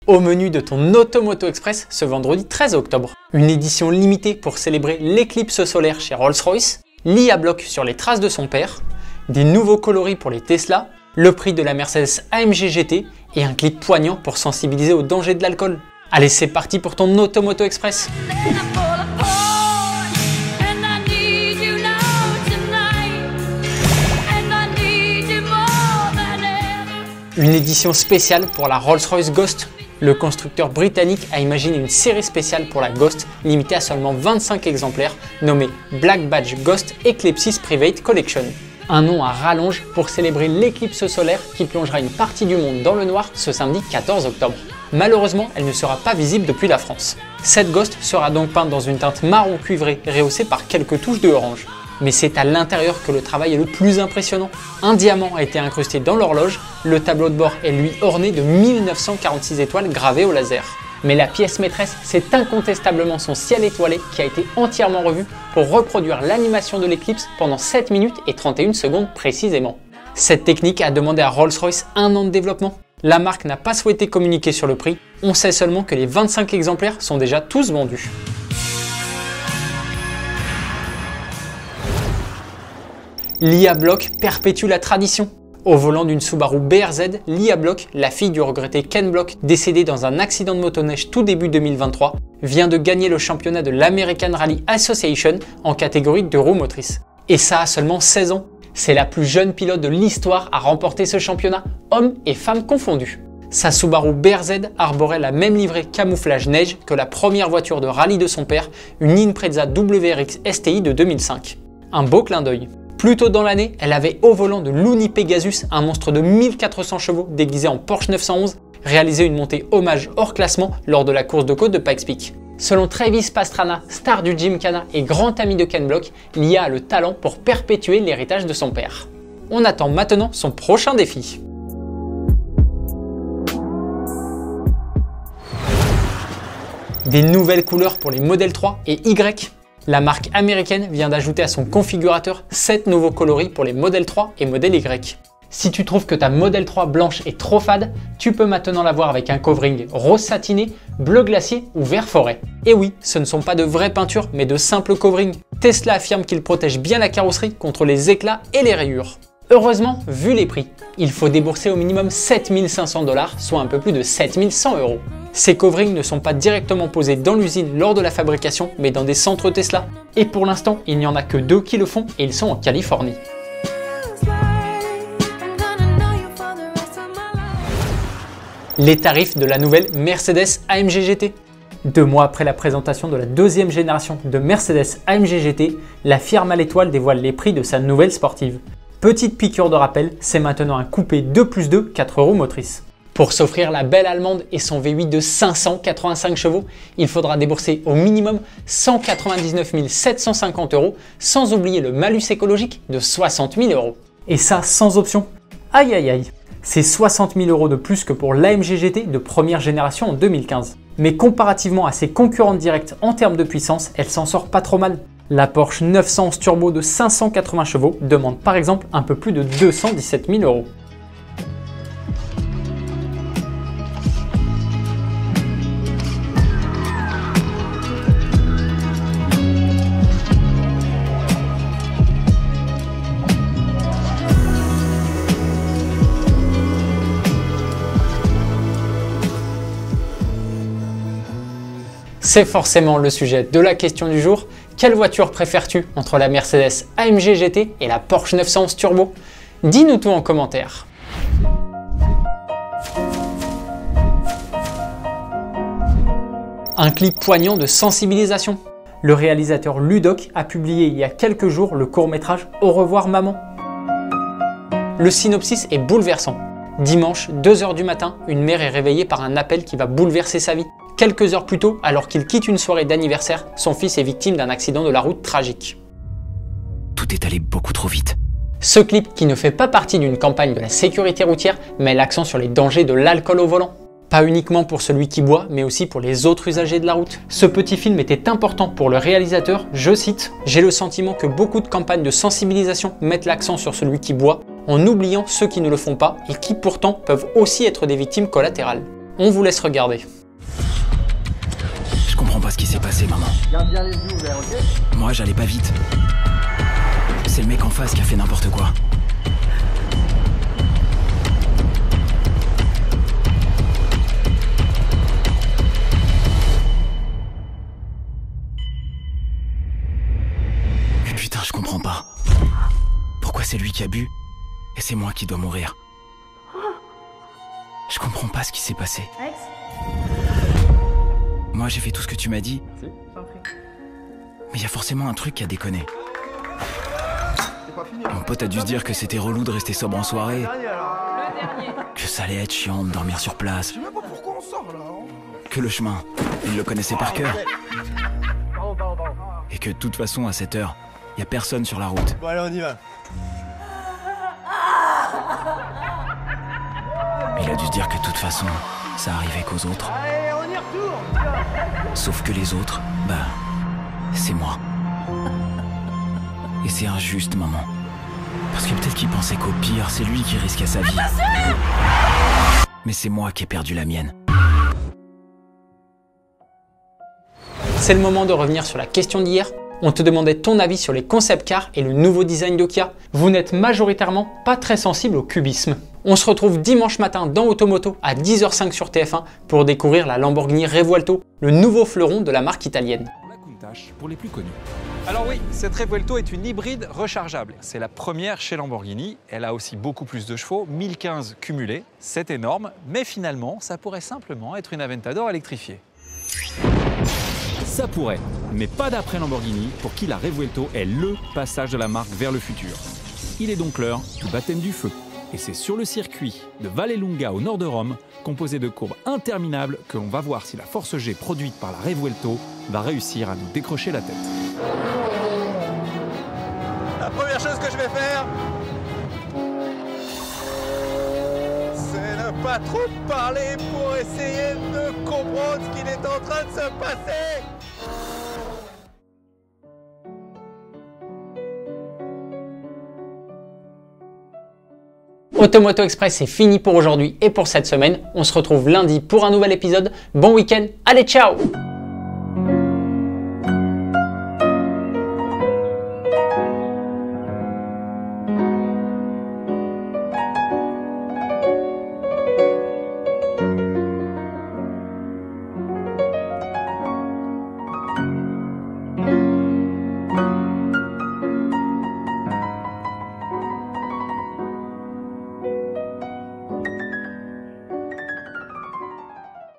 Au menu de ton Automoto Express ce vendredi 13 octobre, une édition limitée pour célébrer l'éclipse solaire chez Rolls-Royce, l'IA Block sur les traces de son père, des nouveaux coloris pour les Tesla, le prix de la Mercedes AMG GT et un clip poignant pour sensibiliser au danger de l'alcool. Allez, c'est parti pour ton Automoto Express. Une édition spéciale pour la Rolls-Royce Ghost. Le constructeur britannique a imaginé une série spéciale pour la Ghost, limitée à seulement 25 exemplaires, nommée Black Badge Ghost Eclipse Private Collection. Un nom à rallonge pour célébrer l'éclipse solaire qui plongera une partie du monde dans le noir ce samedi 14 octobre. Malheureusement, elle ne sera pas visible depuis la France. Cette Ghost sera donc peinte dans une teinte marron cuivré rehaussée par quelques touches de orange. Mais c'est à l'intérieur que le travail est le plus impressionnant. Un diamant a été incrusté dans l'horloge, le tableau de bord est lui orné de 1946 étoiles gravées au laser. Mais la pièce maîtresse, c'est incontestablement son ciel étoilé qui a été entièrement revu pour reproduire l'animation de l'éclipse pendant 7 minutes et 31 secondes précisément. Cette technique a demandé à Rolls-Royce 1 an de développement. La marque n'a pas souhaité communiquer sur le prix, on sait seulement que les 25 exemplaires sont déjà tous vendus. L'IA Block perpétue la tradition. Au volant d'une Subaru BRZ, l'IA Block, la fille du regretté Ken Block, décédé dans un accident de motoneige tout début 2023, vient de gagner le championnat de l'American Rally Association en catégorie 2 roues motrices. Et ça a seulement 16 ans. C'est la plus jeune pilote de l'histoire à remporter ce championnat, hommes et femmes confondus. Sa Subaru BRZ arborait la même livrée camouflage neige que la première voiture de rallye de son père, une Impreza WRX STI de 2005. Un beau clin d'œil. Plus tôt dans l'année, elle avait au volant de l'Uni Pegasus, un monstre de 1400 chevaux déguisé en Porsche 911, réalisé une montée hommage hors classement lors de la course de côte de Pikes Peak. Selon Travis Pastrana, star du Gymkhana et grand ami de Ken Block, l'IA a le talent pour perpétuer l'héritage de son père. On attend maintenant son prochain défi. Des nouvelles couleurs pour les Model 3 et Y. La marque américaine vient d'ajouter à son configurateur 7 nouveaux coloris pour les Model 3 et Model Y. Si tu trouves que ta Model 3 blanche est trop fade, tu peux maintenant la voir avec un covering rose satiné, bleu glacier ou vert forêt. Et oui, ce ne sont pas de vraies peintures mais de simples coverings. Tesla affirme qu'il protège bien la carrosserie contre les éclats et les rayures. Heureusement, vu les prix, il faut débourser au minimum 7 500 $, soit un peu plus de 7 100 €. Ces coverings ne sont pas directement posés dans l'usine lors de la fabrication, mais dans des centres Tesla. Et pour l'instant, il n'y en a que 2 qui le font et ils sont en Californie. Les tarifs de la nouvelle Mercedes AMG GT. 2 mois après la présentation de la deuxième génération de Mercedes AMG GT, la firme à l'étoile dévoile les prix de sa nouvelle sportive. Petite piqûre de rappel, c'est maintenant un coupé 2+2 4 roues motrices. Pour s'offrir la belle allemande et son V8 de 585 chevaux, il faudra débourser au minimum 199 750 €, sans oublier le malus écologique de 60 000 €. Et ça sans option. Aïe aïe aïe. C'est 60 000 € de plus que pour l'AMG GT de première génération en 2015. Mais comparativement à ses concurrentes directes en termes de puissance, elle s'en sort pas trop mal. La Porsche 911 Turbo de 580 chevaux demande par exemple un peu plus de 217 000 €. C'est forcément le sujet de la question du jour. Quelle voiture préfères-tu entre la Mercedes AMG GT et la Porsche 911 Turbo? Dis-nous tout en commentaire. Un clip poignant de sensibilisation. Le réalisateur Ludoc a publié il y a quelques jours le court-métrage Au revoir maman. Le synopsis est bouleversant. Dimanche, 2 h du matin, une mère est réveillée par un appel qui va bouleverser sa vie. Quelques heures plus tôt, alors qu'il quitte une soirée d'anniversaire, son fils est victime d'un accident de la route tragique. Tout est allé beaucoup trop vite. Ce clip, qui ne fait pas partie d'une campagne de la sécurité routière, met l'accent sur les dangers de l'alcool au volant. Pas uniquement pour celui qui boit, mais aussi pour les autres usagers de la route. Ce petit film était important pour le réalisateur, je cite « J'ai le sentiment que beaucoup de campagnes de sensibilisation mettent l'accent sur celui qui boit, en oubliant ceux qui ne le font pas et qui pourtant peuvent aussi être des victimes collatérales. » On vous laisse regarder. Je comprends pas ce qui s'est passé, maman. Garde bien les yeux ouverts, ok? Moi, j'allais pas vite. C'est le mec en face qui a fait n'importe quoi. Putain, je comprends pas. Pourquoi c'est lui qui a bu et c'est moi qui dois mourir? Je comprends pas ce qui s'est passé. Alex? Moi, j'ai fait tout ce que tu m'as dit. Si, c'est un truc. Mais il y a forcément un truc qui a déconné. C'est pas fini. Mon pote a dû se dire que c'était relou de rester sobre en soirée, Dernier alors. que ça allait être chiant de dormir sur place, Je sais même pas pourquoi on sort là. que le chemin, il le connaissait par cœur, Pardon. et que de toute façon, à cette heure, il y a personne sur la route. Bon allez, on y va. Il a dû se dire que de toute façon, ça arrivait qu'aux autres. Allez, on y retourne. Sauf que les autres, bah, c'est moi. Et c'est injuste, maman. Parce que peut-être qu'il pensait qu'au pire, c'est lui qui risquait sa vie. Mais c'est moi qui ai perdu la mienne. C'est le moment de revenir sur la question d'hier. On te demandait ton avis sur les concept cars et le nouveau design de Kia. Vous n'êtes majoritairement pas très sensible au cubisme. On se retrouve dimanche matin dans Automoto à 10h05 sur TF1 pour découvrir la Lamborghini Revuelto, le nouveau fleuron de la marque italienne. La Countach pour les plus connus. Alors oui, cette Revuelto est une hybride rechargeable. C'est la première chez Lamborghini. Elle a aussi beaucoup plus de chevaux, 1015 cumulés. C'est énorme, mais finalement, ça pourrait simplement être une Aventador électrifiée. Ça pourrait, mais pas d'après Lamborghini, pour qui la Revuelto est LE passage de la marque vers le futur. Il est donc l'heure du baptême du feu. Et c'est sur le circuit de Vallelunga au nord de Rome, composé de courbes interminables, que l'on va voir si la force G produite par la Revuelto va réussir à nous décrocher la tête. La première chose que je vais faire, c'est ne pas trop parler pour essayer de comprendre ce qu'il est en train de se passer. Automoto Express, c'est fini pour aujourd'hui et pour cette semaine. On se retrouve lundi pour un nouvel épisode. Bon week-end, allez ciao!